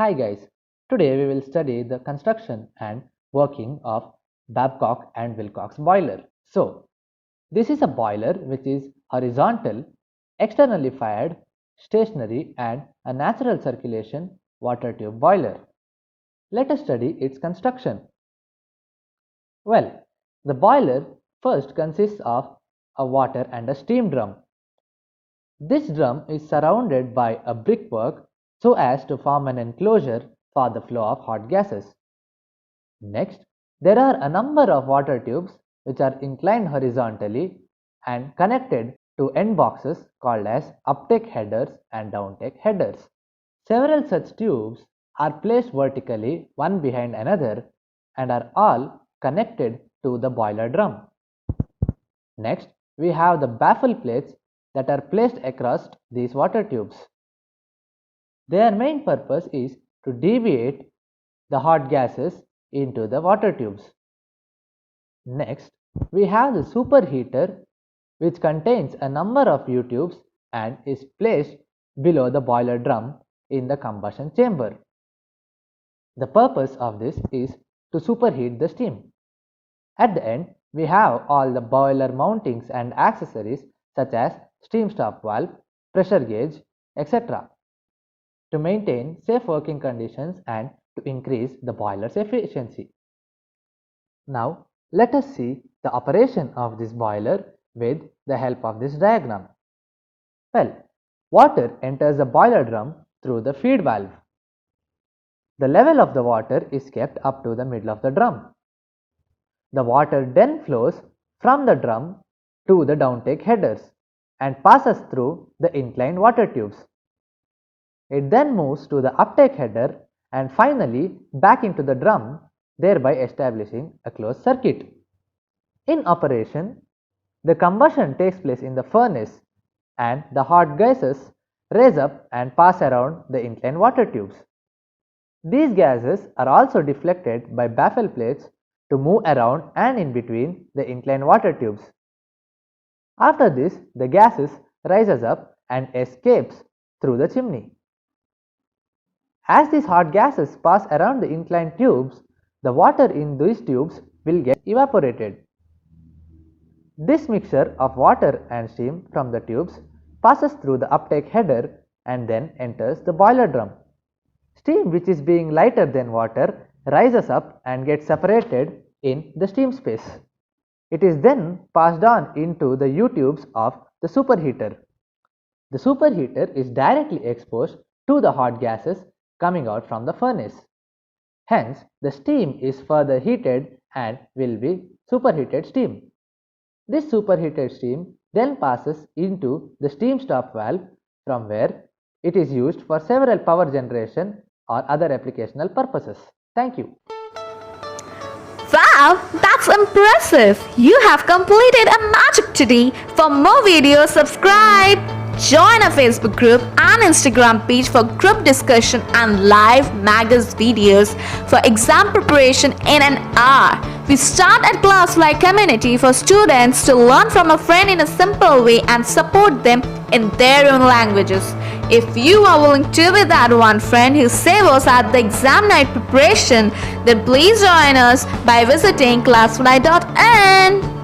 Hi guys, today we will study the construction and working of Babcock and Wilcox boiler. So, this is a boiler which is horizontal, externally fired, stationary and a natural circulation water tube boiler. Let us study its construction. Well, the boiler first consists of a water and a steam drum. This drum is surrounded by a brickwork so as to form an enclosure for the flow of hot gases. Next, there are a number of water tubes which are inclined horizontally and connected to end boxes called as uptake headers and downtake headers. Several such tubes are placed vertically one behind another and are all connected to the boiler drum. Next, we have the baffle plates that are placed across these water tubes. Their main purpose is to deviate the hot gases into the water tubes. Next, we have the superheater which contains a number of U-tubes and is placed below the boiler drum in the combustion chamber. The purpose of this is to superheat the steam. At the end, we have all the boiler mountings and accessories such as steam stop valve, pressure gauge, etc. to maintain safe working conditions and to increase the boiler's efficiency. Now, let us see the operation of this boiler with the help of this diagram. Well, water enters the boiler drum through the feed valve. The level of the water is kept up to the middle of the drum. The water then flows from the drum to the downtake headers and passes through the inclined water tubes. It then moves to the uptake header and finally back into the drum, thereby establishing a closed circuit. In operation, the combustion takes place in the furnace and the hot gases raise up and pass around the inclined water tubes. These gases are also deflected by baffle plates to move around and in between the inclined water tubes. After this, the gases rises up and escapes through the chimney. As these hot gases pass around the inclined tubes, the water in these tubes will get evaporated. This mixture of water and steam from the tubes passes through the uptake header and then enters the boiler drum. Steam which is being lighter than water rises up and gets separated in the steam space. It is then passed on into the U-tubes of the superheater. The superheater is directly exposed to the hot gases coming out from the furnace. Hence, the steam is further heated and will be superheated steam. This superheated steam then passes into the steam stop valve from where it is used for several power generation or other applicational purposes. Thank you. Wow, that's impressive! You have completed a magic today. For more videos, subscribe. Join our Facebook group and Instagram page for group discussion and live magaz videos for exam preparation in an hour. We start a class-like community for students to learn from a friend in a simple way and support them in their own languages. If you are willing to be that one friend who saves us at the exam night preparation, then please join us by visiting classfly.in.